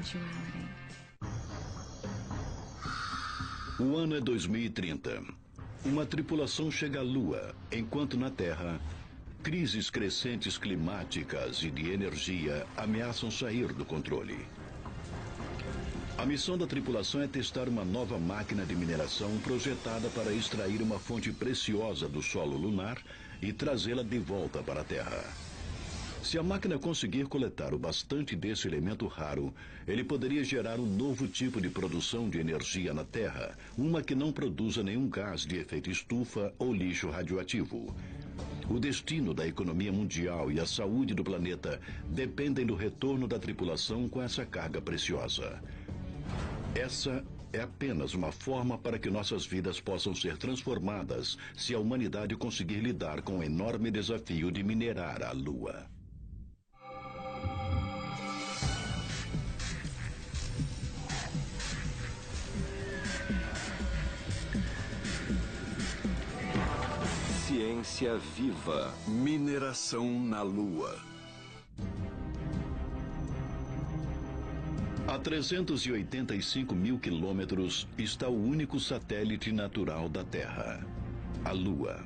continuarem. O ano é 2030. Uma tripulação chega à Lua, enquanto na Terra, crises crescentes climáticas e de energia ameaçam sair do controle. A missão da tripulação é testar uma nova máquina de mineração projetada para extrair uma fonte preciosa do solo lunar e trazê-la de volta para a Terra. Se a máquina conseguir coletar o bastante desse elemento raro, ele poderia gerar um novo tipo de produção de energia na Terra, uma que não produza nenhum gás de efeito estufa ou lixo radioativo. O destino da economia mundial e a saúde do planeta dependem do retorno da tripulação com essa carga preciosa. Essa é apenas uma forma para que nossas vidas possam ser transformadas se a humanidade conseguir lidar com o enorme desafio de minerar a Lua. Ciência viva. Mineração na Lua. A 385 mil quilômetros está o único satélite natural da Terra, a Lua.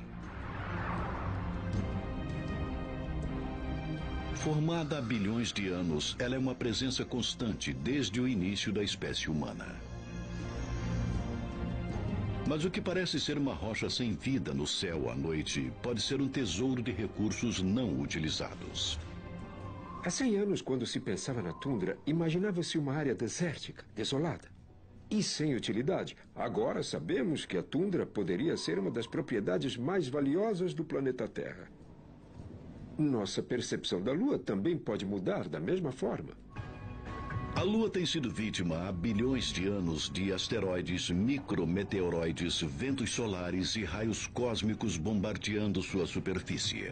Formada há bilhões de anos, ela é uma presença constante desde o início da espécie humana. Mas o que parece ser uma rocha sem vida no céu à noite pode ser um tesouro de recursos não utilizados. Há 100 anos, quando se pensava na tundra, imaginava-se uma área desértica, desolada e sem utilidade. Agora sabemos que a tundra poderia ser uma das propriedades mais valiosas do planeta Terra. Nossa percepção da Lua também pode mudar da mesma forma. A Lua tem sido vítima há bilhões de anos de asteroides, micrometeoroides, ventos solares e raios cósmicos bombardeando sua superfície.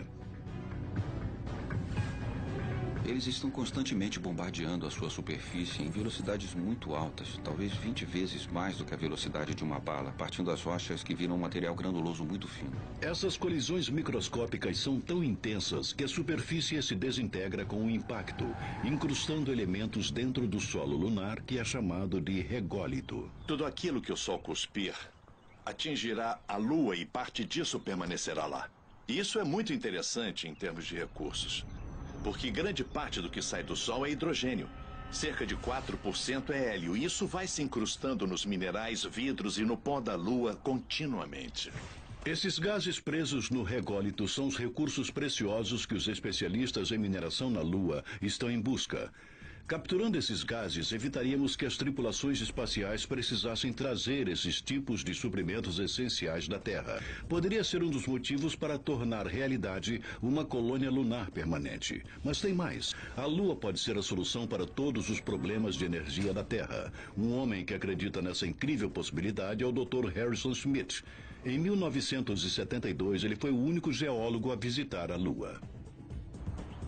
Eles estão constantemente bombardeando a sua superfície em velocidades muito altas, talvez 20 vezes mais do que a velocidade de uma bala, partindo das rochas que viram um material granuloso muito fino. Essas colisões microscópicas são tão intensas que a superfície se desintegra com o impacto, incrustando elementos dentro do solo lunar que é chamado de rególito. Tudo aquilo que o Sol cuspir atingirá a Lua e parte disso permanecerá lá. E isso é muito interessante em termos de recursos. Porque grande parte do que sai do Sol é hidrogênio. Cerca de 4% é hélio. E isso vai se incrustando nos minerais, vidros e no pó da Lua continuamente. Esses gases presos no rególito são os recursos preciosos que os especialistas em mineração na Lua estão em busca. Capturando esses gases, evitaríamos que as tripulações espaciais precisassem trazer esses tipos de suprimentos essenciais da Terra. Poderia ser um dos motivos para tornar realidade uma colônia lunar permanente. Mas tem mais. A Lua pode ser a solução para todos os problemas de energia da Terra. Um homem que acredita nessa incrível possibilidade é o Dr. Harrison Smith. Em 1972, ele foi o único geólogo a visitar a Lua.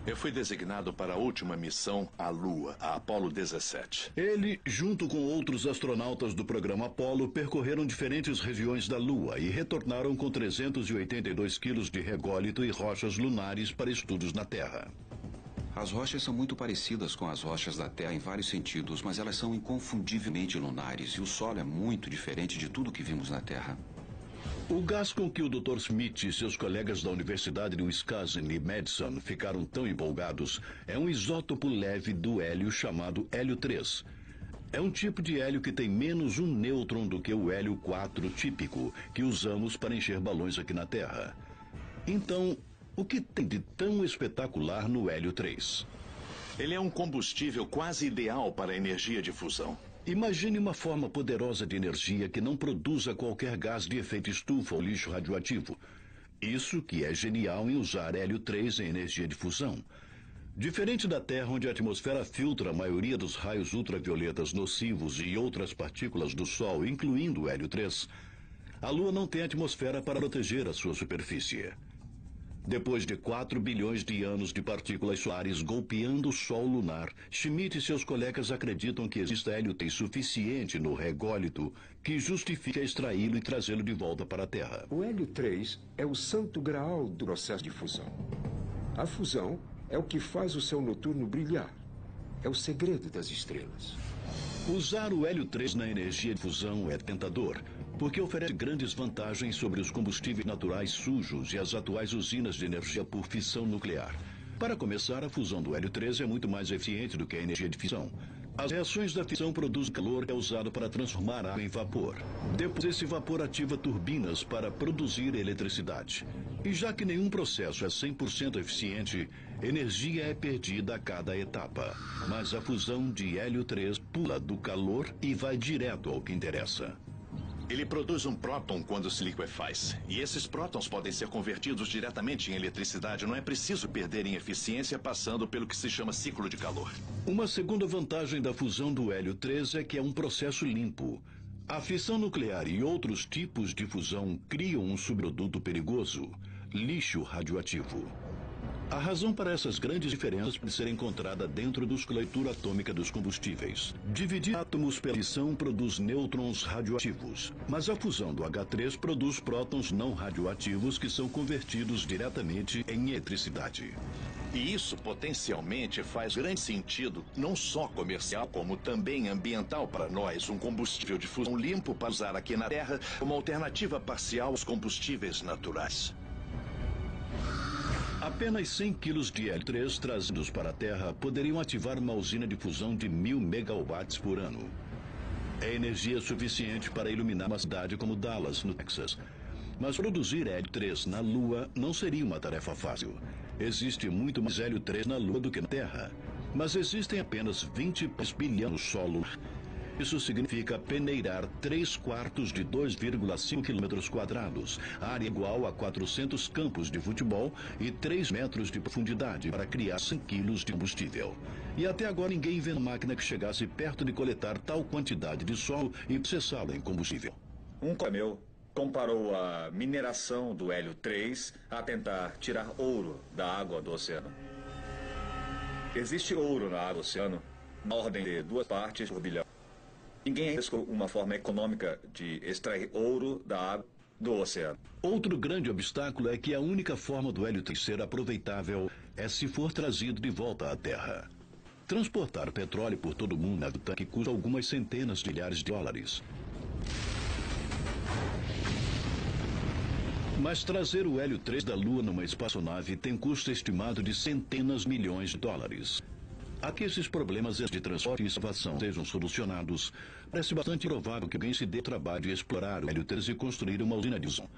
Eu fui designado para a última missão à Lua, a Apollo 17. Ele, junto com outros astronautas do programa Apollo, percorreram diferentes regiões da Lua e retornaram com 382 quilos de rególito e rochas lunares para estudos na Terra. As rochas são muito parecidas com as rochas da Terra em vários sentidos, mas elas são inconfundivelmente lunares e o solo é muito diferente de tudo que vimos na Terra. O gás com que o Dr. Smith e seus colegas da Universidade de Wisconsin e Madison ficaram tão empolgados é um isótopo leve do hélio chamado hélio 3. É um tipo de hélio que tem menos um nêutron do que o hélio 4 típico, que usamos para encher balões aqui na Terra. Então, o que tem de tão espetacular no hélio 3? Ele é um combustível quase ideal para a energia de fusão. Imagine uma forma poderosa de energia que não produza qualquer gás de efeito estufa ou lixo radioativo. Isso que é genial em usar hélio 3 em energia de fusão. Diferente da Terra, onde a atmosfera filtra a maioria dos raios ultravioletas nocivos e outras partículas do Sol, incluindo o hélio 3, a Lua não tem atmosfera para proteger a sua superfície. Depois de 4 bilhões de anos de partículas solares golpeando o Sol lunar, Schmidt e seus colegas acreditam que exista hélio suficiente no rególito que justifique extraí-lo e trazê-lo de volta para a Terra. O hélio 3 é o santo graal do processo de fusão. A fusão é o que faz o céu noturno brilhar. é o segredo das estrelas. Usar o hélio 3 na energia de fusão é tentador, porque oferece grandes vantagens sobre os combustíveis naturais sujos e as atuais usinas de energia por fissão nuclear. Para começar, a fusão do hélio 3 é muito mais eficiente do que a energia de fissão. As reações da fissão produzem calor que é usado para transformar água em vapor. Depois, esse vapor ativa turbinas para produzir eletricidade. E já que nenhum processo é 100% eficiente, energia é perdida a cada etapa. Mas a fusão de hélio 3 pula do calor e vai direto ao que interessa. Ele produz um próton quando se liquefaz. E esses prótons podem ser convertidos diretamente em eletricidade. Não é preciso perder em eficiência passando pelo que se chama ciclo de calor. Uma segunda vantagem da fusão do hélio 3 é que é um processo limpo. A fissão nuclear e outros tipos de fusão criam um subproduto perigoso, lixo radioativo. A razão para essas grandes diferenças pode ser encontrada dentro da escolatura atômica dos combustíveis. Dividir átomos pela fissão produz nêutrons radioativos, mas a fusão do H3 produz prótons não radioativos que são convertidos diretamente em eletricidade. E isso potencialmente faz grande sentido, não só comercial, como também ambiental para nós. Um combustível de fusão limpo para usar aqui na Terra como alternativa parcial aos combustíveis naturais. Apenas 100 quilos de hélio 3 trazidos para a Terra poderiam ativar uma usina de fusão de 1000 megawatts por ano. É energia suficiente para iluminar uma cidade como Dallas, no Texas. Mas produzir hélio 3 na Lua não seria uma tarefa fácil. Existe muito mais hélio 3 na Lua do que na Terra. Mas existem apenas 20 bilhões no solo. Isso significa peneirar 3/4 de 2,5 quilômetros quadrados, área igual a 400 campos de futebol e 3 metros de profundidade para criar 100 quilos de combustível. E até agora ninguém inventou uma máquina que chegasse perto de coletar tal quantidade de solo e processá-la em combustível. Um colega meu comparou a mineração do hélio 3 a tentar tirar ouro da água do oceano. Existe ouro na água do oceano na ordem de 2 partes por bilhão. Ninguém buscou uma forma econômica de extrair ouro da água do oceano. Outro grande obstáculo é que a única forma do hélio 3 ser aproveitável é se for trazido de volta à Terra. Transportar petróleo por todo o mundo na tanque custa algumas centenas de milhares de dólares. Mas trazer o hélio 3 da Lua numa espaçonave tem custo estimado de centenas de milhões de dólares. A que esses problemas de transporte e salvação sejam solucionados, parece bastante provável que alguém se dê o trabalho de explorar o hélio 3 e construir uma usina de fusão.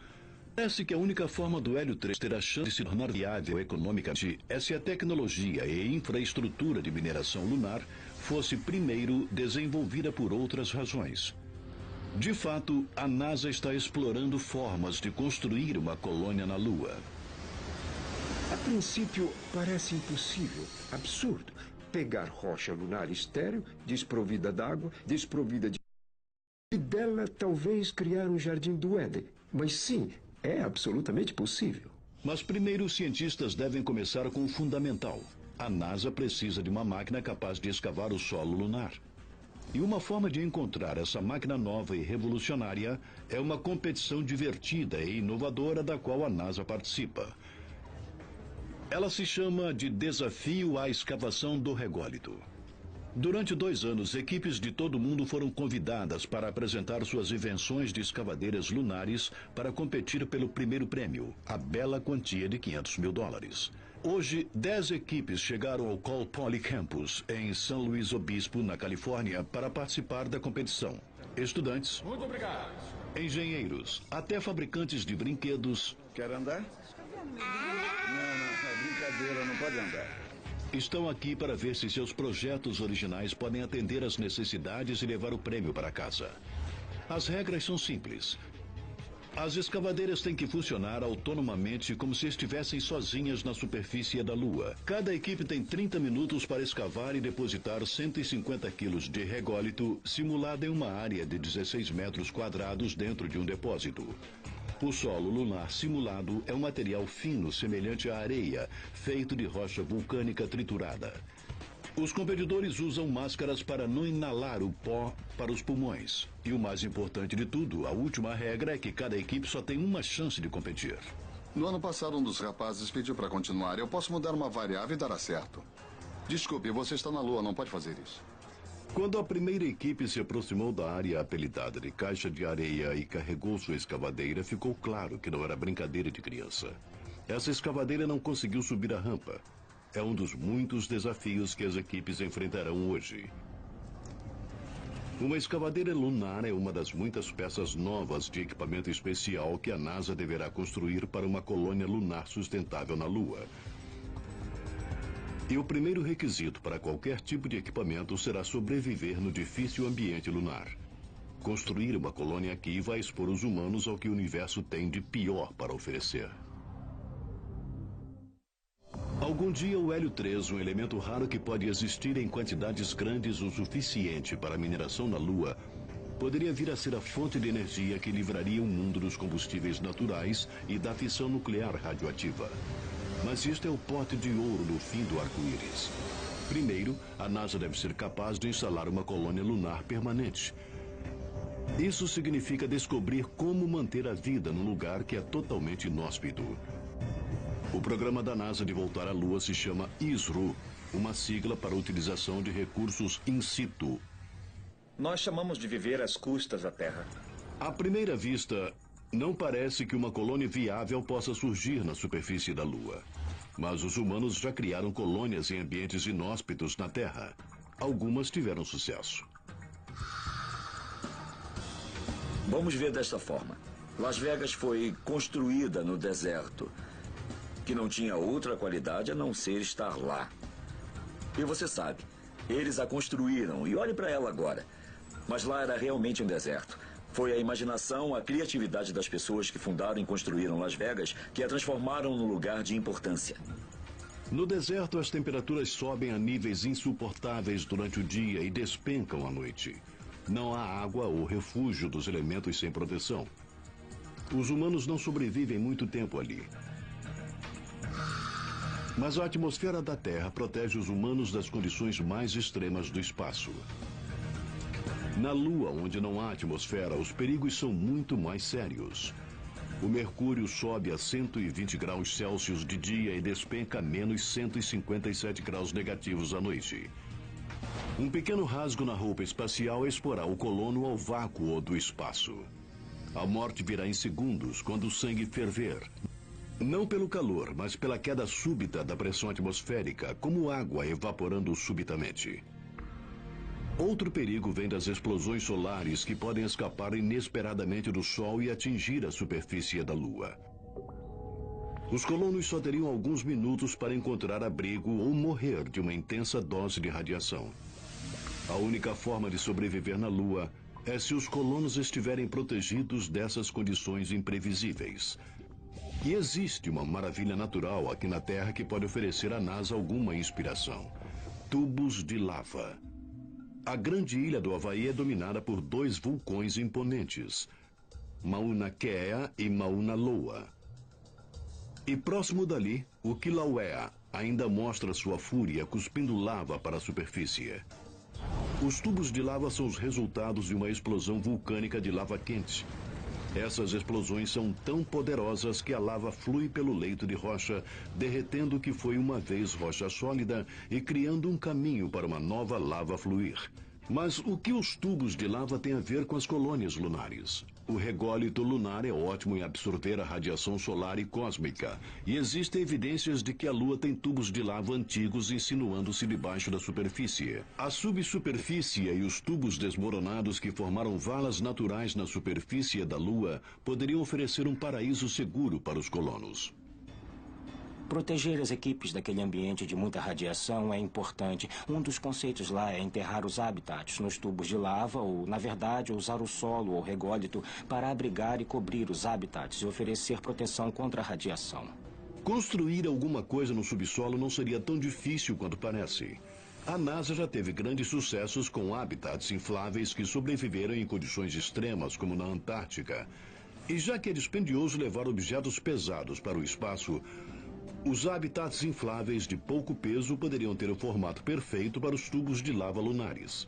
Parece que a única forma do hélio 3 ter a chance de se tornar viável economicamente é se a tecnologia e infraestrutura de mineração lunar fosse primeiro desenvolvida por outras razões. De fato, a NASA está explorando formas de construir uma colônia na Lua. A princípio, parece impossível, absurdo. Pegar rocha lunar estéril, desprovida d'água, desprovida de... E dela, talvez, criar um jardim do Éden. Mas sim, é absolutamente possível. Mas primeiro os cientistas devem começar com o fundamental. A NASA precisa de uma máquina capaz de escavar o solo lunar. E uma forma de encontrar essa máquina nova e revolucionária é uma competição divertida e inovadora da qual a NASA participa. Ela se chama de Desafio à Escavação do Rególito. Durante 2 anos, equipes de todo o mundo foram convidadas para apresentar suas invenções de escavadeiras lunares para competir pelo primeiro prêmio, a bela quantia de $500 mil. Hoje, 10 equipes chegaram ao Cal Poly Campus, em São Luís Obispo, na Califórnia, para participar da competição. Estudantes, muito obrigado, engenheiros, até fabricantes de brinquedos. Quer andar? Não, é brincadeira, não pode andar. Estão aqui para ver se seus projetos originais podem atender às necessidades e levar o prêmio para casa. As regras são simples. As escavadeiras têm que funcionar autonomamente como se estivessem sozinhas na superfície da Lua. Cada equipe tem 30 minutos para escavar e depositar 150 quilos de rególito simulado em uma área de 16 metros quadrados dentro de um depósito. O solo lunar simulado é um material fino semelhante à areia, feito de rocha vulcânica triturada. Os competidores usam máscaras para não inalar o pó para os pulmões. E o mais importante de tudo, a última regra é que cada equipe só tem uma chance de competir. No ano passado, um dos rapazes pediu para continuar. Eu posso mudar uma variável e dará certo. Desculpe, você está na Lua, não pode fazer isso. Quando a primeira equipe se aproximou da área apelidada de Caixa de Areia e carregou sua escavadeira, ficou claro que não era brincadeira de criança. Essa escavadeira não conseguiu subir a rampa. É um dos muitos desafios que as equipes enfrentarão hoje. Uma escavadeira lunar é uma das muitas peças novas de equipamento especial que a NASA deverá construir para uma colônia lunar sustentável na Lua. E o primeiro requisito para qualquer tipo de equipamento será sobreviver no difícil ambiente lunar. Construir uma colônia aqui vai expor os humanos ao que o universo tem de pior para oferecer. Algum dia o hélio 3, um elemento raro que pode existir em quantidades grandes o suficiente para a mineração na Lua, poderia vir a ser a fonte de energia que livraria o mundo dos combustíveis naturais e da fissão nuclear radioativa. Mas isto é o pote de ouro no fim do arco-íris. Primeiro, a NASA deve ser capaz de instalar uma colônia lunar permanente. Isso significa descobrir como manter a vida num lugar que é totalmente inóspito. O programa da NASA de voltar à Lua se chama ISRO, uma sigla para a utilização de recursos in situ. Nós chamamos de viver às custas da Terra. À primeira vista, não parece que uma colônia viável possa surgir na superfície da Lua. Mas os humanos já criaram colônias em ambientes inóspitos na Terra. Algumas tiveram sucesso. Vamos ver desta forma. Las Vegas foi construída no deserto, que não tinha outra qualidade a não ser estar lá. E você sabe, eles a construíram, e olhe para ela agora. Mas lá era realmente um deserto. Foi a imaginação, a criatividade das pessoas que fundaram e construíram Las Vegas que a transformaram num lugar de importância. No deserto, as temperaturas sobem a níveis insuportáveis durante o dia e despencam à noite. Não há água ou refúgio dos elementos sem proteção. Os humanos não sobrevivem muito tempo ali. Mas a atmosfera da Terra protege os humanos das condições mais extremas do espaço. Na Lua, onde não há atmosfera, os perigos são muito mais sérios. O mercúrio sobe a 120 graus Celsius de dia e despenca a menos 157 graus negativos à noite. Um pequeno rasgo na roupa espacial exporá o colono ao vácuo do espaço. A morte virá em segundos, quando o sangue ferver. Não pelo calor, mas pela queda súbita da pressão atmosférica, como água evaporando subitamente. Outro perigo vem das explosões solares que podem escapar inesperadamente do Sol e atingir a superfície da Lua. Os colonos só teriam alguns minutos para encontrar abrigo ou morrer de uma intensa dose de radiação. A única forma de sobreviver na Lua é se os colonos estiverem protegidos dessas condições imprevisíveis. E existe uma maravilha natural aqui na Terra que pode oferecer à NASA alguma inspiração: tubos de lava. A grande ilha do Havaí é dominada por dois vulcões imponentes, Mauna Kea e Mauna Loa. E próximo dali, o Kilauea ainda mostra sua fúria cuspindo lava para a superfície. Os tubos de lava são os resultados de uma explosão vulcânica de lava quente. Essas explosões são tão poderosas que a lava flui pelo leito de rocha, derretendo o que foi uma vez rocha sólida e criando um caminho para uma nova lava fluir. Mas o que os tubos de lava têm a ver com as colônias lunares? O rególito lunar é ótimo em absorver a radiação solar e cósmica, e existem evidências de que a Lua tem tubos de lava antigos insinuando-se debaixo da superfície. A subsuperfície e os tubos desmoronados que formaram valas naturais na superfície da Lua poderiam oferecer um paraíso seguro para os colonos. Proteger as equipes daquele ambiente de muita radiação é importante. Um dos conceitos lá é enterrar os habitats nos tubos de lava ou, na verdade, usar o solo ou rególito para abrigar e cobrir os habitats e oferecer proteção contra a radiação. Construir alguma coisa no subsolo não seria tão difícil quanto parece. A NASA já teve grandes sucessos com habitats infláveis que sobreviveram em condições extremas, como na Antártica. E já que é dispendioso levar objetos pesados para o espaço, os habitats infláveis de pouco peso poderiam ter o formato perfeito para os tubos de lava lunares.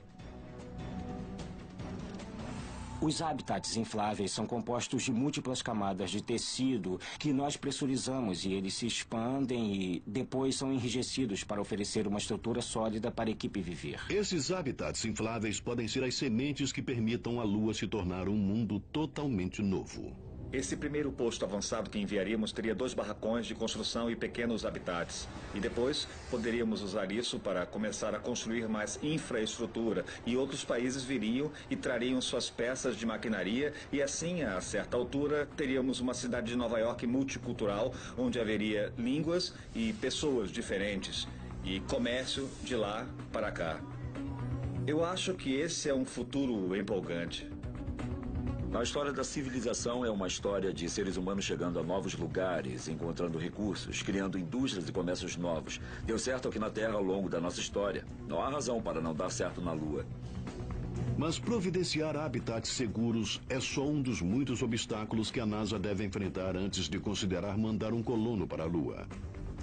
Os habitats infláveis são compostos de múltiplas camadas de tecido que nós pressurizamos e eles se expandem e depois são enrijecidos para oferecer uma estrutura sólida para a equipe viver. Esses habitats infláveis podem ser as sementes que permitam a Lua se tornar um mundo totalmente novo. Esse primeiro posto avançado que enviaríamos teria 2 barracões de construção e pequenos habitats. E depois poderíamos usar isso para começar a construir mais infraestrutura. E outros países viriam e trariam suas peças de maquinaria. E assim, a certa altura, teríamos uma cidade de Nova York multicultural, onde haveria línguas e pessoas diferentes. E comércio de lá para cá. Eu acho que esse é um futuro empolgante. A história da civilização é uma história de seres humanos chegando a novos lugares, encontrando recursos, criando indústrias e comércios novos. Deu certo aqui na Terra ao longo da nossa história. Não há razão para não dar certo na Lua. Mas providenciar habitats seguros é só um dos muitos obstáculos que a NASA deve enfrentar antes de considerar mandar um colono para a Lua.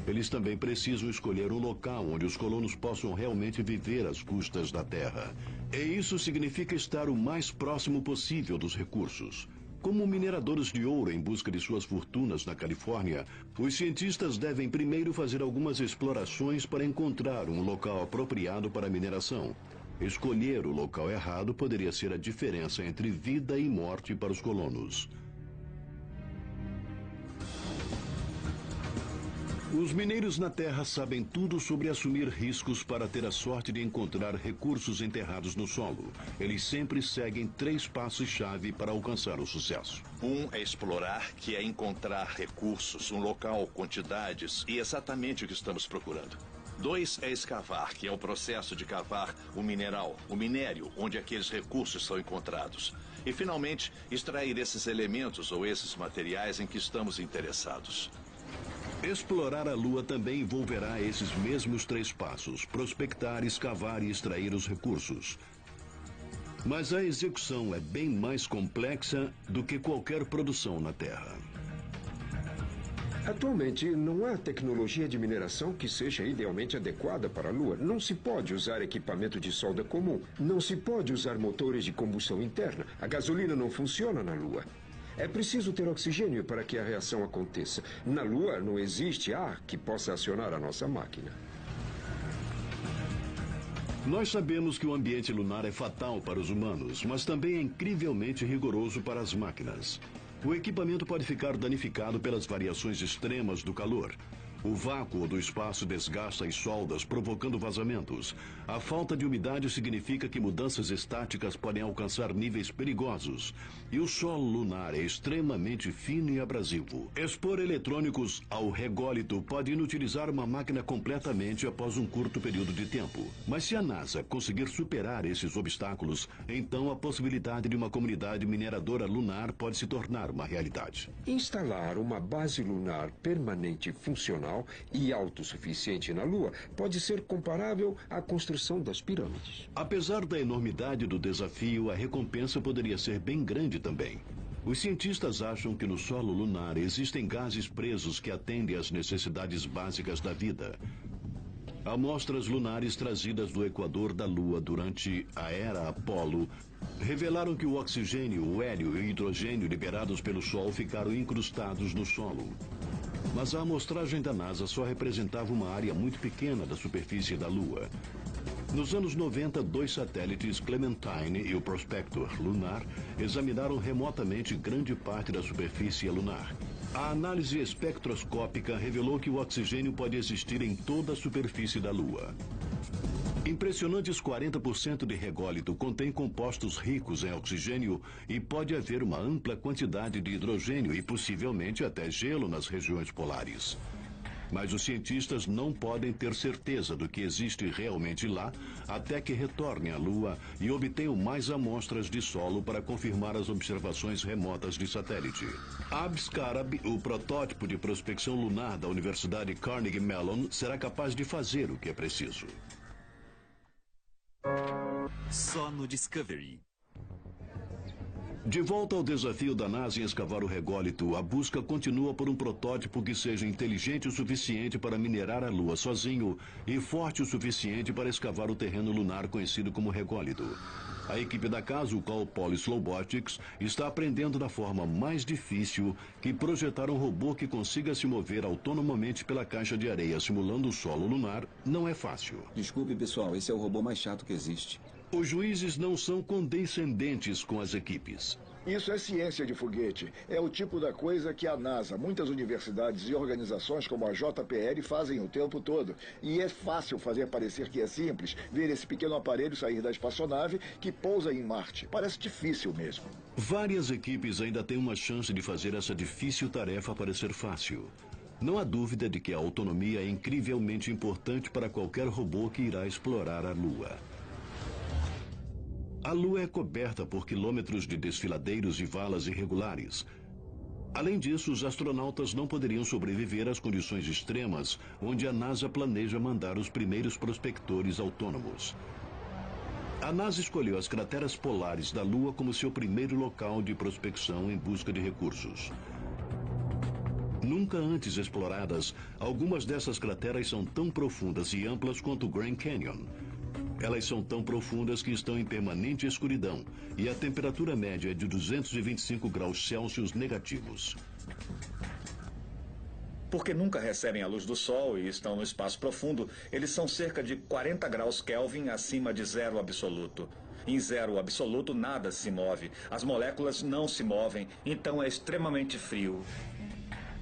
Eles também precisam escolher um local onde os colonos possam realmente viver às custas da Terra. E isso significa estar o mais próximo possível dos recursos. Como mineradores de ouro em busca de suas fortunas na Califórnia, os cientistas devem primeiro fazer algumas explorações para encontrar um local apropriado para a mineração. Escolher o local errado poderia ser a diferença entre vida e morte para os colonos. Os mineiros na Terra sabem tudo sobre assumir riscos para ter a sorte de encontrar recursos enterrados no solo. Eles sempre seguem 3 passos-chave para alcançar o sucesso. 1 é explorar, que é encontrar recursos, um local, quantidades e exatamente o que estamos procurando. 2 é escavar, que é o processo de cavar o mineral, o minério, onde aqueles recursos são encontrados. E, finalmente, extrair esses elementos ou esses materiais em que estamos interessados. Explorar a Lua também envolverá esses mesmos 3 passos: prospectar, escavar e extrair os recursos. Mas a execução é bem mais complexa do que qualquer produção na Terra. Atualmente, não há tecnologia de mineração que seja idealmente adequada para a Lua. Não se pode usar equipamento de solda comum. Não se pode usar motores de combustão interna. A gasolina não funciona na Lua. É preciso ter oxigênio para que a reação aconteça. Na Lua não existe ar que possa acionar a nossa máquina. Nós sabemos que o ambiente lunar é fatal para os humanos, mas também é incrivelmente rigoroso para as máquinas. O equipamento pode ficar danificado pelas variações extremas do calor. O vácuo do espaço desgasta as soldas, provocando vazamentos. A falta de umidade significa que mudanças estáticas podem alcançar níveis perigosos. E o solo lunar é extremamente fino e abrasivo. Expor eletrônicos ao rególito pode inutilizar uma máquina completamente após um curto período de tempo. Mas se a NASA conseguir superar esses obstáculos, então a possibilidade de uma comunidade mineradora lunar pode se tornar uma realidade. Instalar uma base lunar permanente funcional e autossuficiente na Lua pode ser comparável à construção das pirâmides. Apesar da enormidade do desafio, a recompensa poderia ser bem grande também. Os cientistas acham que no solo lunar existem gases presos que atendem às necessidades básicas da vida. Amostras lunares trazidas do equador da Lua durante a era Apolo revelaram que o oxigênio, o hélio e o hidrogênio liberados pelo Sol ficaram incrustados no solo. Mas a amostragem da NASA só representava uma área muito pequena da superfície da Lua. Nos anos 90, 2 satélites, Clementine e o Prospector lunar, examinaram remotamente grande parte da superfície lunar. A análise espectroscópica revelou que o oxigênio pode existir em toda a superfície da Lua. Impressionantes 40% de rególito contém compostos ricos em oxigênio e pode haver uma ampla quantidade de hidrogênio e possivelmente até gelo nas regiões polares. Mas os cientistas não podem ter certeza do que existe realmente lá até que retornem à Lua e obtenham mais amostras de solo para confirmar as observações remotas de satélite. Ab-Scarab, o protótipo de prospecção lunar da Universidade Carnegie Mellon, será capaz de fazer o que é preciso. Só no Discovery. De volta ao desafio da NASA em escavar o rególito, a busca continua por um protótipo que seja inteligente o suficiente para minerar a Lua sozinho e forte o suficiente para escavar o terreno lunar conhecido como rególito. A equipe da casa, o Calpolis Robotics, está aprendendo da forma mais difícil que projetar um robô que consiga se mover autonomamente pela caixa de areia simulando o solo lunar não é fácil. Desculpe, pessoal, esse é o robô mais chato que existe. Os juízes não são condescendentes com as equipes. Isso é ciência de foguete. É o tipo da coisa que a NASA, muitas universidades e organizações como a JPL fazem o tempo todo. E é fácil fazer parecer que é simples ver esse pequeno aparelho sair da espaçonave que pousa em Marte. Parece difícil mesmo. Várias equipes ainda têm uma chance de fazer essa difícil tarefa parecer fácil. Não há dúvida de que a autonomia é incrivelmente importante para qualquer robô que irá explorar a Lua. A Lua é coberta por quilômetros de desfiladeiros e valas irregulares. Além disso, os astronautas não poderiam sobreviver às condições extremas onde a NASA planeja mandar os primeiros prospectores autônomos. A NASA escolheu as crateras polares da Lua como seu primeiro local de prospecção em busca de recursos. Nunca antes exploradas, algumas dessas crateras são tão profundas e amplas quanto o Grand Canyon. Elas são tão profundas que estão em permanente escuridão e a temperatura média é de 225 graus Celsius negativos. Porque nunca recebem a luz do Sol e estão no espaço profundo, eles são cerca de 40 graus Kelvin acima de zero absoluto. Em zero absoluto, nada se move. As moléculas não se movem, então é extremamente frio.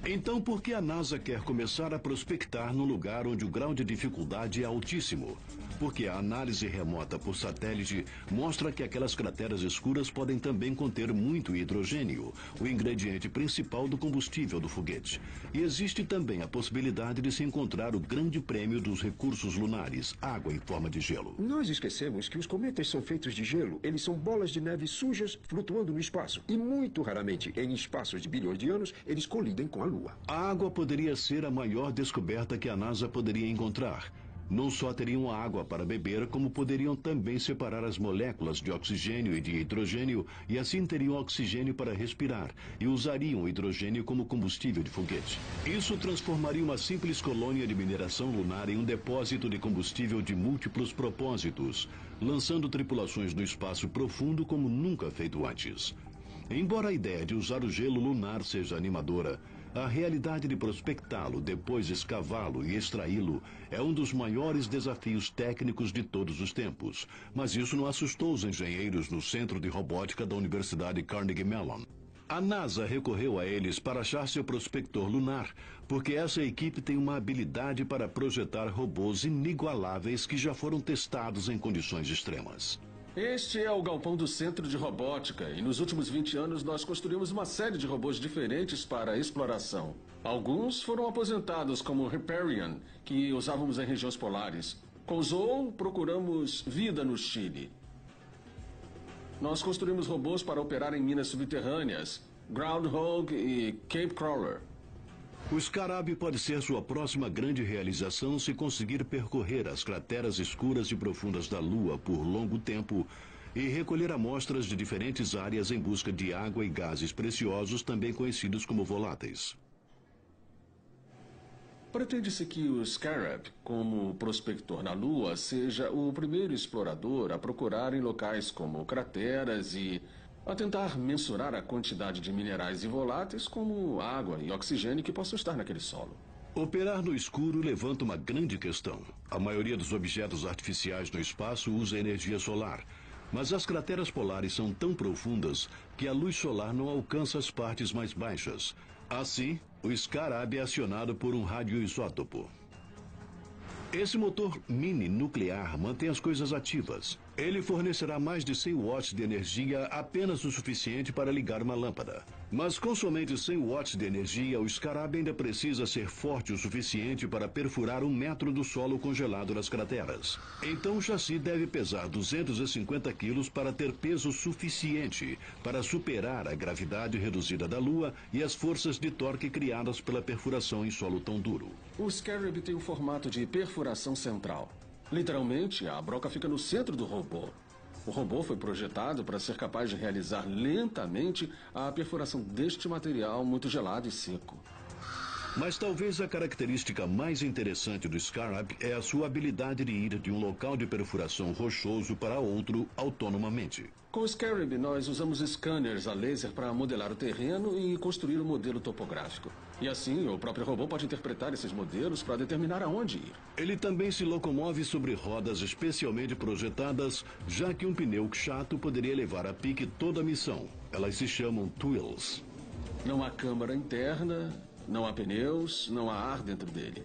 Então, por que a NASA quer começar a prospectar num lugar onde o grau de dificuldade é altíssimo? Porque a análise remota por satélite mostra que aquelas crateras escuras podem também conter muito hidrogênio, o ingrediente principal do combustível do foguete. E existe também a possibilidade de se encontrar o grande prêmio dos recursos lunares, água em forma de gelo. Nós esquecemos que os cometas são feitos de gelo. Eles são bolas de neve sujas flutuando no espaço. E muito raramente, em espaços de bilhões de anos, eles colidem com a Lua. A água poderia ser a maior descoberta que a NASA poderia encontrar. Não só teriam água para beber, como poderiam também separar as moléculas de oxigênio e de hidrogênio e assim teriam oxigênio para respirar e usariam o hidrogênio como combustível de foguete. Isso transformaria uma simples colônia de mineração lunar em um depósito de combustível de múltiplos propósitos, lançando tripulações no espaço profundo como nunca feito antes. Embora a ideia de usar o gelo lunar seja animadora, a realidade de prospectá-lo, depois escavá-lo e extraí-lo é um dos maiores desafios técnicos de todos os tempos. Mas isso não assustou os engenheiros no Centro de Robótica da Universidade Carnegie Mellon. A NASA recorreu a eles para achar seu prospector lunar, porque essa equipe tem uma habilidade para projetar robôs inigualáveis que já foram testados em condições extremas. Este é o galpão do Centro de Robótica e nos últimos 20 anos nós construímos uma série de robôs diferentes para a exploração. Alguns foram aposentados, como o Hyperion, que usávamos em regiões polares. Com o Zou, procuramos vida no Chile. Nós construímos robôs para operar em minas subterrâneas, Groundhog e Cape Crawler. O Scarab pode ser sua próxima grande realização se conseguir percorrer as crateras escuras e profundas da Lua por longo tempo e recolher amostras de diferentes áreas em busca de água e gases preciosos, também conhecidos como voláteis. Pretende-se que o Scarab, como prospector na Lua, seja o primeiro explorador a procurar em locais como crateras e a tentar mensurar a quantidade de minerais e voláteis como água e oxigênio que possam estar naquele solo. Operar no escuro levanta uma grande questão. A maioria dos objetos artificiais no espaço usa energia solar, mas as crateras polares são tão profundas que a luz solar não alcança as partes mais baixas. Assim, o Scarab é acionado por um radioisótopo. Esse motor mini nuclear mantém as coisas ativas. Ele fornecerá mais de 100 watts de energia, apenas o suficiente para ligar uma lâmpada. Mas com somente 100 watts de energia, o Scarab ainda precisa ser forte o suficiente para perfurar 1 metro do solo congelado nas crateras. Então o chassi deve pesar 250 quilos para ter peso suficiente para superar a gravidade reduzida da Lua e as forças de torque criadas pela perfuração em solo tão duro. O Scarab tem o formato de perfuração central. Literalmente, a broca fica no centro do robô. O robô foi projetado para ser capaz de realizar lentamente a perfuração deste material muito gelado e seco. Mas talvez a característica mais interessante do Scarab é a sua habilidade de ir de um local de perfuração rochoso para outro autonomamente. Com o Scarab, nós usamos scanners a laser para modelar o terreno e construir o modelo topográfico. E assim, o próprio robô pode interpretar esses modelos para determinar aonde ir. Ele também se locomove sobre rodas especialmente projetadas, já que um pneu chato poderia levar a pique toda a missão. Elas se chamam Twills. Não há câmara interna, não há pneus, não há ar dentro dele.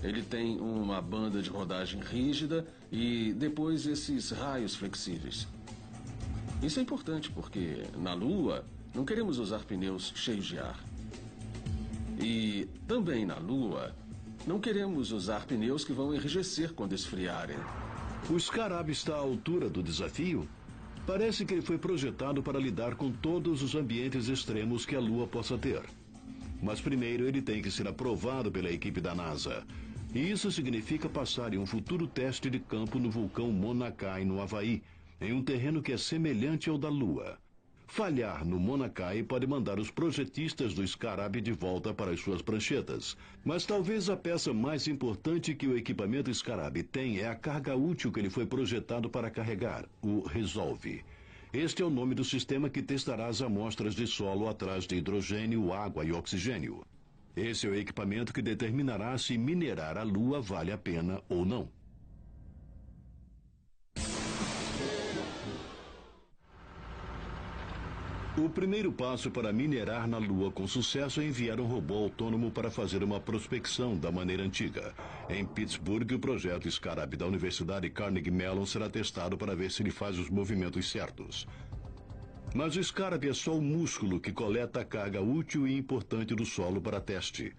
Ele tem uma banda de rodagem rígida e depois esses raios flexíveis. Isso é importante porque, na Lua, não queremos usar pneus cheios de ar. E também na Lua, não queremos usar pneus que vão enrijecer quando esfriarem. O Scarab está à altura do desafio? Parece que ele foi projetado para lidar com todos os ambientes extremos que a Lua possa ter. Mas primeiro ele tem que ser aprovado pela equipe da NASA. E isso significa passar em um futuro teste de campo no vulcão Mauna Kea, no Havaí, em um terreno que é semelhante ao da Lua. Falhar no Mauna Kea pode mandar os projetistas do Scarab de volta para as suas pranchetas. Mas talvez a peça mais importante que o equipamento Scarab tem é a carga útil que ele foi projetado para carregar, o Resolve. Este é o nome do sistema que testará as amostras de solo atrás de hidrogênio, água e oxigênio. Esse é o equipamento que determinará se minerar a Lua vale a pena ou não. O primeiro passo para minerar na Lua com sucesso é enviar um robô autônomo para fazer uma prospecção da maneira antiga. Em Pittsburgh, o projeto Scarab da Universidade Carnegie Mellon será testado para ver se ele faz os movimentos certos. Mas o Scarab é só o músculo que coleta a carga útil e importante do solo para teste.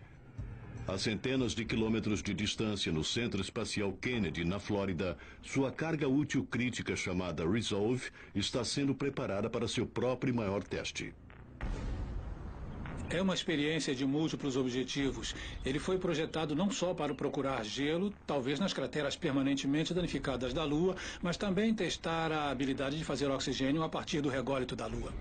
A centenas de quilômetros de distância no Centro Espacial Kennedy, na Flórida, sua carga útil crítica chamada Resolve está sendo preparada para seu próprio e maior teste. É uma experiência de múltiplos objetivos. Ele foi projetado não só para procurar gelo, talvez nas crateras permanentemente danificadas da Lua, mas também testar a habilidade de fazer oxigênio a partir do rególito da Lua.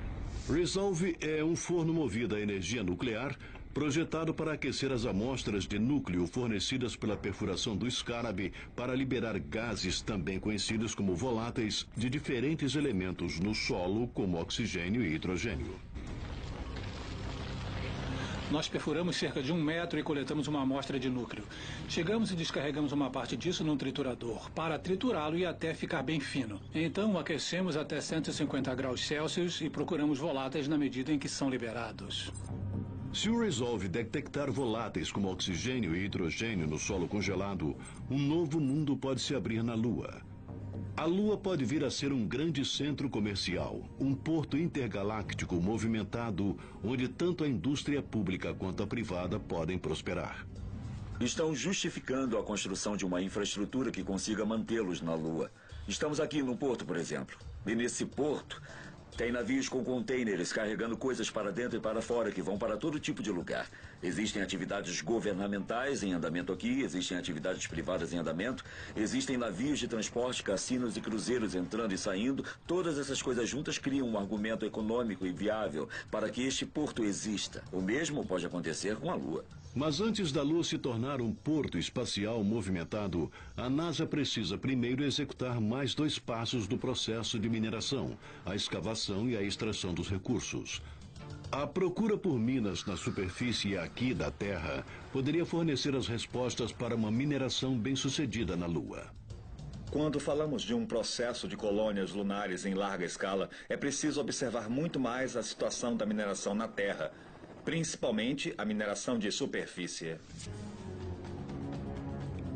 Resolve é um forno movido a energia nuclear, projetado para aquecer as amostras de núcleo fornecidas pela perfuração do Scarab para liberar gases também conhecidos como voláteis de diferentes elementos no solo, como oxigênio e hidrogênio. Nós perfuramos cerca de 1 metro e coletamos uma amostra de núcleo. Chegamos e descarregamos uma parte disso num triturador, para triturá-lo e até ficar bem fino. Então, o aquecemos até 150 graus Celsius e procuramos voláteis na medida em que são liberados. Se o Resolve detectar voláteis como oxigênio e hidrogênio no solo congelado, um novo mundo pode se abrir na Lua. A Lua pode vir a ser um grande centro comercial, um porto intergaláctico movimentado, onde tanto a indústria pública quanto a privada podem prosperar. Estão justificando a construção de uma infraestrutura que consiga mantê-los na Lua. Estamos aqui no porto, por exemplo. E nesse porto tem navios com containers carregando coisas para dentro e para fora que vão para todo tipo de lugar. Existem atividades governamentais em andamento aqui, existem atividades privadas em andamento, existem navios de transporte, cassinos e cruzeiros entrando e saindo. Todas essas coisas juntas criam um argumento econômico e viável para que este porto exista. O mesmo pode acontecer com a Lua. Mas antes da Lua se tornar um porto espacial movimentado, a NASA precisa primeiro executar mais 2 passos do processo de mineração, a escavação e a extração dos recursos. A procura por minas na superfície aqui da Terra poderia fornecer as respostas para uma mineração bem-sucedida na Lua. Quando falamos de um processo de colônias lunares em larga escala, é preciso observar muito mais a situação da mineração na Terra, principalmente a mineração de superfície.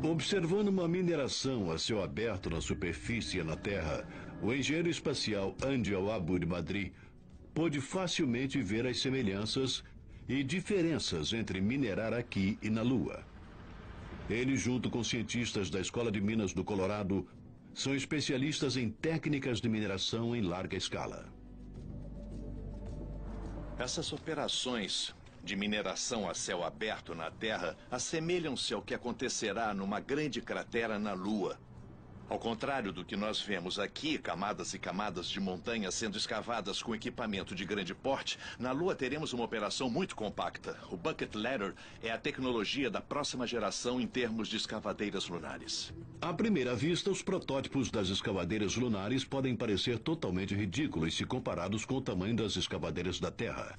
Observando uma mineração a céu aberto na superfície na Terra, o engenheiro espacial Angel Aboud-Madry pôde facilmente ver as semelhanças e diferenças entre minerar aqui e na Lua. Ele, junto com cientistas da Escola de Minas do Colorado, são especialistas em técnicas de mineração em larga escala. Essas operações de mineração a céu aberto na Terra assemelham-se ao que acontecerá numa grande cratera na Lua. Ao contrário do que nós vemos aqui, camadas e camadas de montanhas sendo escavadas com equipamento de grande porte, na Lua teremos uma operação muito compacta. O Bucket Ladder é a tecnologia da próxima geração em termos de escavadeiras lunares. À primeira vista, os protótipos das escavadeiras lunares podem parecer totalmente ridículos se comparados com o tamanho das escavadeiras da Terra.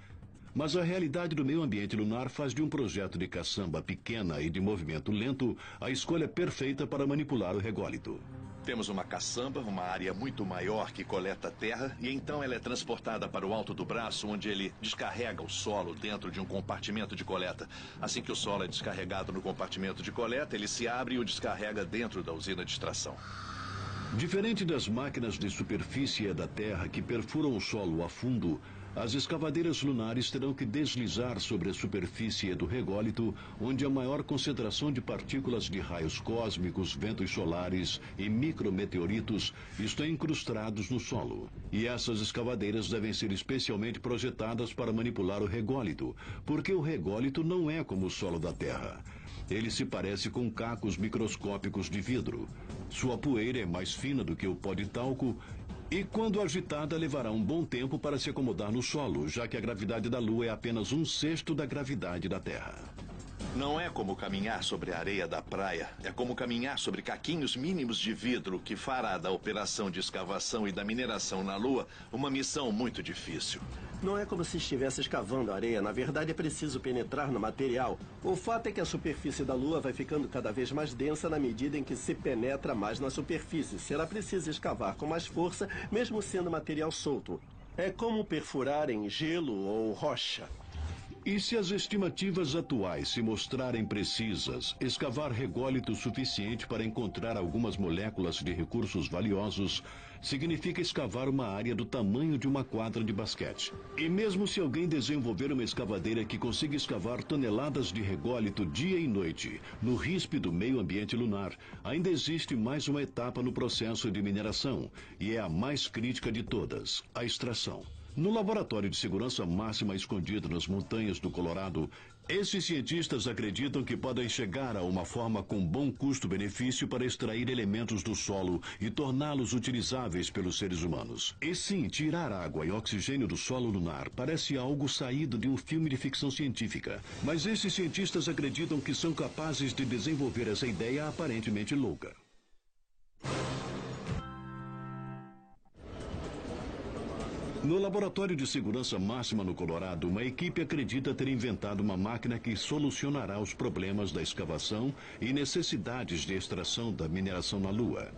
Mas a realidade do meio ambiente lunar faz de um projeto de caçamba pequena e de movimento lento a escolha perfeita para manipular o rególito. Temos uma caçamba, uma área muito maior que coleta terra, e então ela é transportada para o alto do braço, onde ele descarrega o solo dentro de um compartimento de coleta. Assim que o solo é descarregado no compartimento de coleta, ele se abre e o descarrega dentro da usina de extração. Diferente das máquinas de superfície da Terra que perfuram o solo a fundo, as escavadeiras lunares terão que deslizar sobre a superfície do rególito, onde a maior concentração de partículas de raios cósmicos, ventos solares e micrometeoritos estão incrustados no solo. E essas escavadeiras devem ser especialmente projetadas para manipular o rególito, porque o rególito não é como o solo da Terra. Ele se parece com cacos microscópicos de vidro. Sua poeira é mais fina do que o pó de talco e, quando agitada, levará um bom tempo para se acomodar no solo, já que a gravidade da Lua é apenas 1/6 da gravidade da Terra. Não é como caminhar sobre a areia da praia, é como caminhar sobre caquinhos mínimos de vidro, que fará da operação de escavação e da mineração na Lua uma missão muito difícil. Não é como se estivesse escavando areia. Na verdade, é preciso penetrar no material. O fato é que a superfície da Lua vai ficando cada vez mais densa na medida em que se penetra mais na superfície. Será preciso escavar com mais força, mesmo sendo material solto. É como perfurar em gelo ou rocha. E se as estimativas atuais se mostrarem precisas, escavar rególito suficiente para encontrar algumas moléculas de recursos valiosos significa escavar uma área do tamanho de uma quadra de basquete. E mesmo se alguém desenvolver uma escavadeira que consiga escavar toneladas de rególito dia e noite no rispe do meio ambiente lunar, ainda existe mais uma etapa no processo de mineração, e é a mais crítica de todas, a extração. No laboratório de segurança máxima escondido nas montanhas do Colorado, esses cientistas acreditam que podem chegar a uma forma com bom custo-benefício para extrair elementos do solo e torná-los utilizáveis pelos seres humanos. E sim, tirar água e oxigênio do solo lunar parece algo saído de um filme de ficção científica. Mas esses cientistas acreditam que são capazes de desenvolver essa ideia aparentemente louca. No laboratório de segurança máxima no Colorado, uma equipe acredita ter inventado uma máquina que solucionará os problemas da escavação e necessidades de extração da mineração na Lua.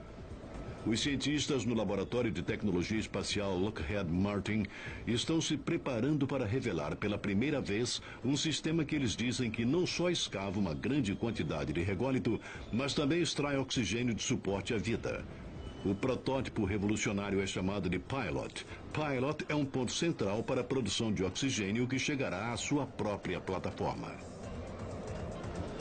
Os cientistas no Laboratório de Tecnologia Espacial Lockheed Martin estão se preparando para revelar pela primeira vez um sistema que eles dizem que não só escava uma grande quantidade de rególito, mas também extrai oxigênio de suporte à vida. O protótipo revolucionário é chamado de Pilot. Pilot é um ponto central para a produção de oxigênio que chegará à sua própria plataforma.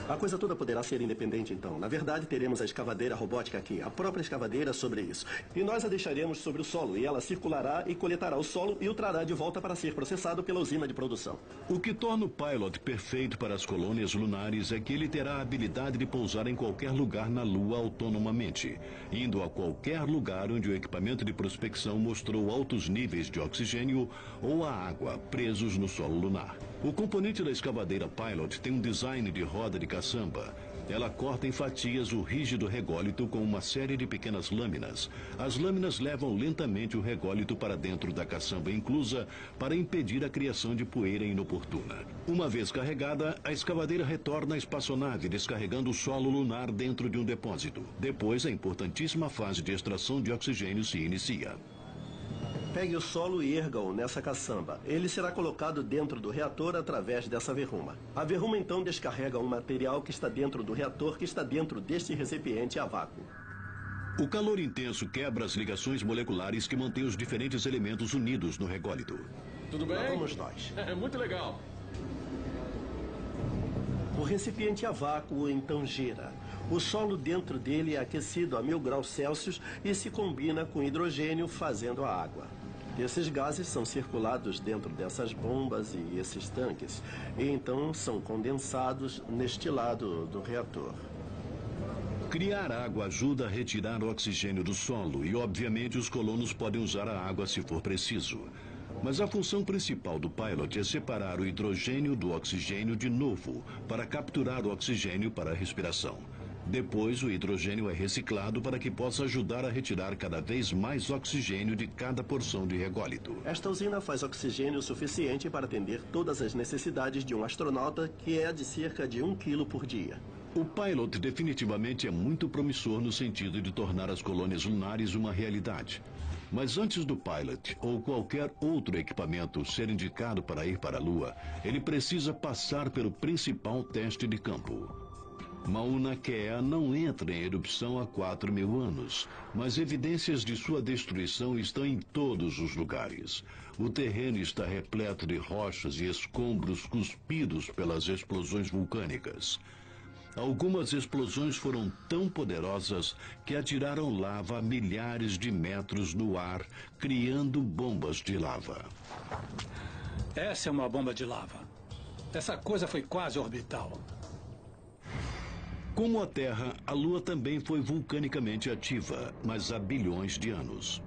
A coisa toda poderá ser independente, então. Na verdade, teremos a escavadeira robótica aqui, a própria escavadeira sobre isso. E nós a deixaremos sobre o solo, e ela circulará e coletará o solo e o trará de volta para ser processado pela usina de produção. O que torna o Pilot perfeito para as colônias lunares é que ele terá a habilidade de pousar em qualquer lugar na Lua autonomamente, indo a qualquer lugar onde o equipamento de prospecção mostrou altos níveis de oxigênio ou a água presos no solo lunar. O componente da escavadeira Pilot tem um design de roda de caçamba. Ela corta em fatias o rígido rególito com uma série de pequenas lâminas. As lâminas levam lentamente o rególito para dentro da caçamba inclusa para impedir a criação de poeira inoportuna. Uma vez carregada, a escavadeira retorna à espaçonave, descarregando o solo lunar dentro de um depósito. Depois, a importantíssima fase de extração de oxigênio se inicia. Pegue o solo e erga-o nessa caçamba. Ele será colocado dentro do reator através dessa verruma. A verruma então descarrega um material que está dentro do reator, que está dentro deste recipiente a vácuo. O calor intenso quebra as ligações moleculares que mantêm os diferentes elementos unidos no rególito. Tudo bem? Lá vamos nós. É muito legal. O recipiente a vácuo então gira. O solo dentro dele é aquecido a 1000 graus Celsius e se combina com hidrogênio, fazendo a água. Esses gases são circulados dentro dessas bombas e esses tanques, e então são condensados neste lado do reator. Criar água ajuda a retirar o oxigênio do solo e, obviamente, os colonos podem usar a água se for preciso. Mas a função principal do Pilot é separar o hidrogênio do oxigênio de novo, para capturar o oxigênio para a respiração. Depois, o hidrogênio é reciclado para que possa ajudar a retirar cada vez mais oxigênio de cada porção de rególito. Esta usina faz oxigênio suficiente para atender todas as necessidades de um astronauta, que é de cerca de 1 quilo por dia. O Pilot definitivamente é muito promissor no sentido de tornar as colônias lunares uma realidade. Mas antes do Pilot ou qualquer outro equipamento ser indicado para ir para a Lua, ele precisa passar pelo principal teste de campo. Mauna Kea não entra em erupção há 4.000 anos, mas evidências de sua destruição estão em todos os lugares. O terreno está repleto de rochas e escombros cuspidos pelas explosões vulcânicas. Algumas explosões foram tão poderosas que atiraram lava a milhares de metros no ar, criando bombas de lava. Essa é uma bomba de lava. Essa coisa foi quase orbital. Como a Terra, a Lua também foi vulcanicamente ativa, mas há bilhões de anos.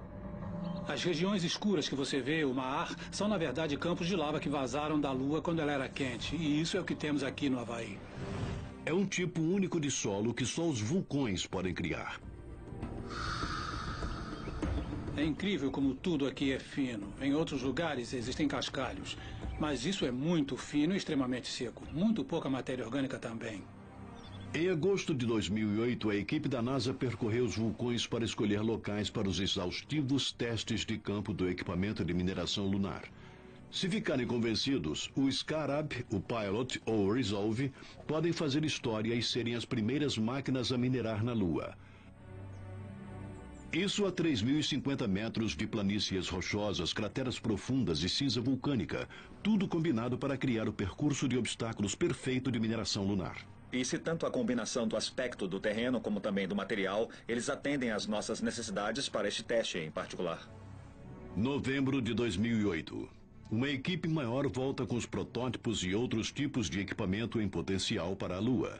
As regiões escuras que você vê, o mar, são na verdade campos de lava que vazaram da Lua quando ela era quente. E isso é o que temos aqui no Havaí. É um tipo único de solo que só os vulcões podem criar. É incrível como tudo aqui é fino. Em outros lugares existem cascalhos. Mas isso é muito fino e extremamente seco. Muito pouca matéria orgânica também. Em agosto de 2008, a equipe da NASA percorreu os vulcões para escolher locais para os exaustivos testes de campo do equipamento de mineração lunar. Se ficarem convencidos, o Scarab, o Pilot ou o Resolve podem fazer história e serem as primeiras máquinas a minerar na Lua. Isso a 3.050 metros de planícies rochosas, crateras profundas e cinza vulcânica, tudo combinado para criar o percurso de obstáculos perfeito de mineração lunar. E se tanto a combinação do aspecto do terreno como também do material, eles atendem às nossas necessidades para este teste em particular. Novembro de 2008. Uma equipe maior volta com os protótipos e outros tipos de equipamento em potencial para a Lua.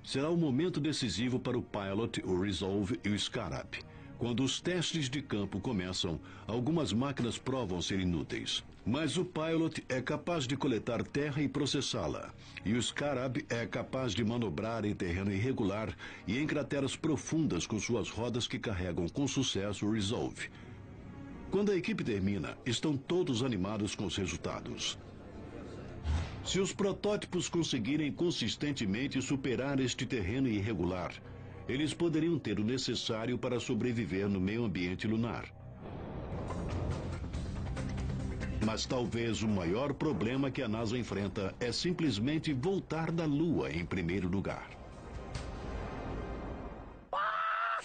Será o momento decisivo para o Pilot, o Resolve e o Scarab. Quando os testes de campo começam, algumas máquinas provam ser inúteis. Mas o Pilot é capaz de coletar terra e processá-la. E o Scarab é capaz de manobrar em terreno irregular e em crateras profundas com suas rodas que carregam com sucesso o Resolve. Quando a equipe termina, estão todos animados com os resultados. Se os protótipos conseguirem consistentemente superar este terreno irregular, eles poderiam ter o necessário para sobreviver no meio ambiente lunar. Mas talvez o maior problema que a NASA enfrenta é simplesmente voltar da Lua em primeiro lugar.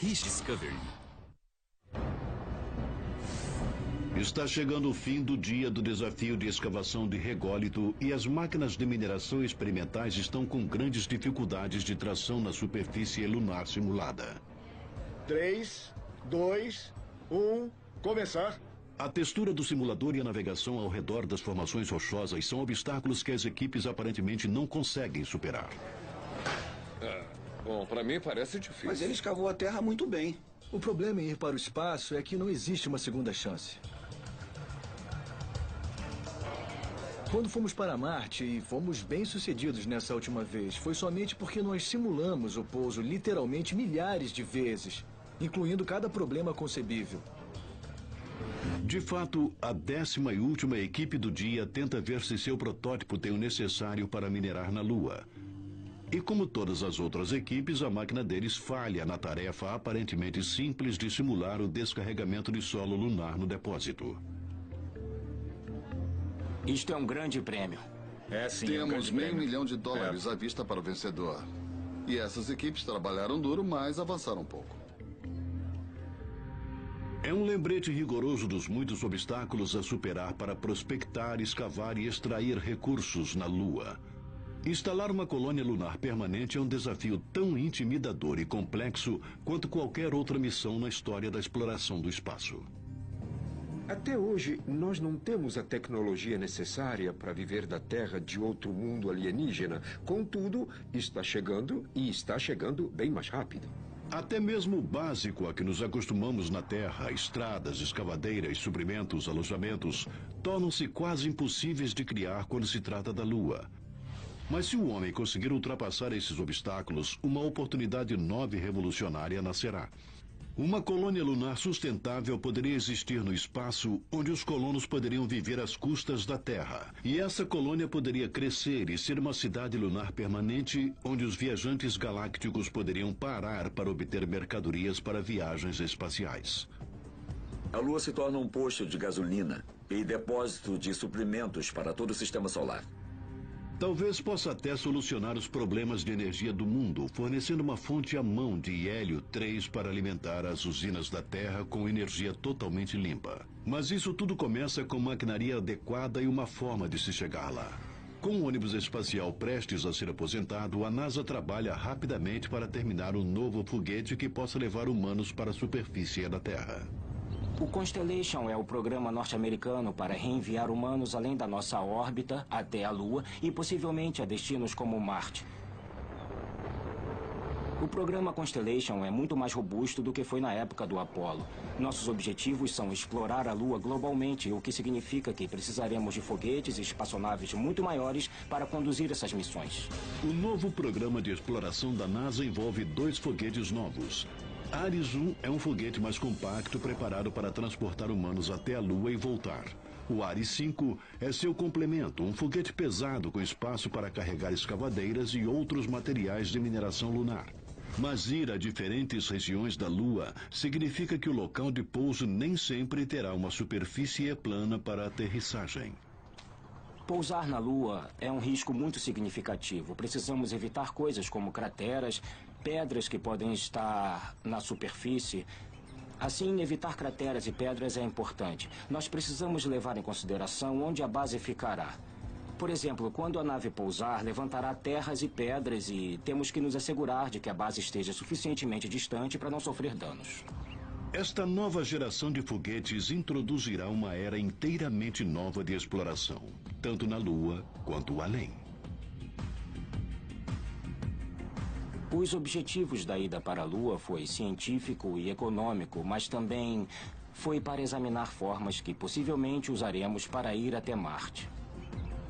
Discovery. Está chegando o fim do dia do desafio de escavação de rególito e as máquinas de mineração experimentais estão com grandes dificuldades de tração na superfície lunar simulada. 3, 2, 1, começar. A textura do simulador e a navegação ao redor das formações rochosas são obstáculos que as equipes aparentemente não conseguem superar. Bom, para mim parece difícil. Mas ele escavou a Terra muito bem. O problema em ir para o espaço é que não existe uma segunda chance. Quando fomos para Marte, e fomos bem-sucedidos nessa última vez, foi somente porque nós simulamos o pouso literalmente milhares de vezes, incluindo cada problema concebível. De fato, a 10ª e última equipe do dia tenta ver se seu protótipo tem o necessário para minerar na Lua. E como todas as outras equipes, a máquina deles falha na tarefa aparentemente simples de simular o descarregamento de solo lunar no depósito. Isto é um grande prêmio. É sim, Temos $500 mil à vista para o vencedor. E essas equipes trabalharam duro, mas avançaram um pouco. É um lembrete rigoroso dos muitos obstáculos a superar para prospectar, escavar e extrair recursos na Lua. Instalar uma colônia lunar permanente é um desafio tão intimidador e complexo quanto qualquer outra missão na história da exploração do espaço. Até hoje, nós não temos a tecnologia necessária para viver da Terra de outro mundo alienígena. Contudo, está chegando e está chegando bem mais rápido. Até mesmo o básico a que nos acostumamos na Terra, estradas, escavadeiras, suprimentos, alojamentos, tornam-se quase impossíveis de criar quando se trata da Lua. Mas se o homem conseguir ultrapassar esses obstáculos, uma oportunidade nova e revolucionária nascerá. Uma colônia lunar sustentável poderia existir no espaço onde os colonos poderiam viver às custas da Terra. E essa colônia poderia crescer e ser uma cidade lunar permanente onde os viajantes galácticos poderiam parar para obter mercadorias para viagens espaciais. A Lua se torna um posto de gasolina e depósito de suprimentos para todo o sistema solar. Talvez possa até solucionar os problemas de energia do mundo, fornecendo uma fonte à mão de hélio 3 para alimentar as usinas da Terra com energia totalmente limpa. Mas isso tudo começa com maquinaria adequada e uma forma de se chegar lá. Com o ônibus espacial prestes a ser aposentado, a NASA trabalha rapidamente para terminar um novo foguete que possa levar humanos para a superfície da Terra. O Constellation é o programa norte-americano para reenviar humanos além da nossa órbita até a Lua e possivelmente a destinos como Marte. O programa Constellation é muito mais robusto do que foi na época do Apollo. Nossos objetivos são explorar a Lua globalmente, o que significa que precisaremos de foguetes e espaçonaves muito maiores para conduzir essas missões. O novo programa de exploração da NASA envolve 2 foguetes novos. Ares 1 é um foguete mais compacto preparado para transportar humanos até a Lua e voltar. O Ares 5 é seu complemento, um foguete pesado com espaço para carregar escavadeiras e outros materiais de mineração lunar. Mas ir a diferentes regiões da Lua significa que o local de pouso nem sempre terá uma superfície plana para aterrissagem. Pousar na Lua é um risco muito significativo. Precisamos evitar coisas como crateras, pedras que podem estar na superfície. Assim, evitar crateras e pedras é importante. Nós precisamos levar em consideração onde a base ficará. Por exemplo, quando a nave pousar, levantará terras e pedras e temos que nos assegurar de que a base esteja suficientemente distante para não sofrer danos. Esta nova geração de foguetes introduzirá uma era inteiramente nova de exploração, tanto na Lua quanto além. Os objetivos da ida para a Lua foi científico e econômico, mas também foi para examinar formas que possivelmente usaremos para ir até Marte.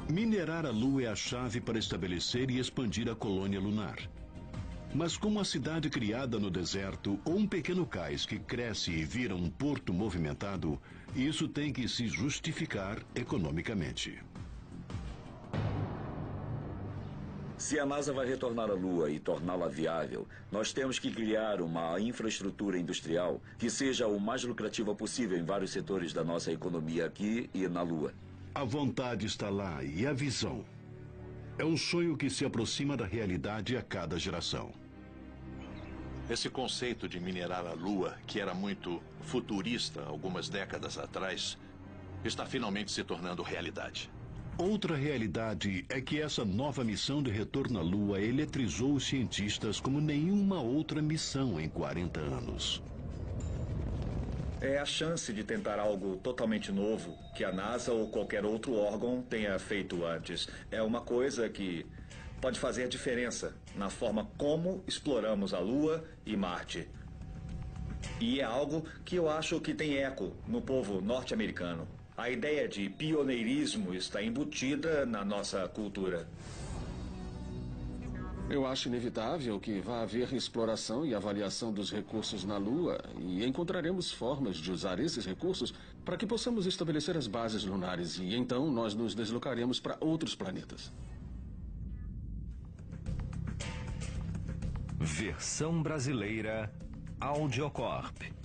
Minerar a Lua é a chave para estabelecer e expandir a colônia lunar. Mas como a cidade criada no deserto ou um pequeno cais que cresce e vira um porto movimentado, isso tem que se justificar economicamente. Se a NASA vai retornar à Lua e torná-la viável, nós temos que criar uma infraestrutura industrial que seja o mais lucrativa possível em vários setores da nossa economia aqui e na Lua. A vontade está lá e a visão. É um sonho que se aproxima da realidade a cada geração. Esse conceito de minerar a Lua, que era muito futurista algumas décadas atrás, está finalmente se tornando realidade. Outra realidade é que essa nova missão de retorno à Lua eletrizou os cientistas como nenhuma outra missão em 40 anos. É a chance de tentar algo totalmente novo que a NASA ou qualquer outro órgão tenha feito antes. É uma coisa que pode fazer diferença na forma como exploramos a Lua e Marte. E é algo que eu acho que tem eco no povo norte-americano. A ideia de pioneirismo está embutida na nossa cultura. Eu acho inevitável que vá haver exploração e avaliação dos recursos na Lua e encontraremos formas de usar esses recursos para que possamos estabelecer as bases lunares e então nós nos deslocaremos para outros planetas. Versão brasileira Audiocorp.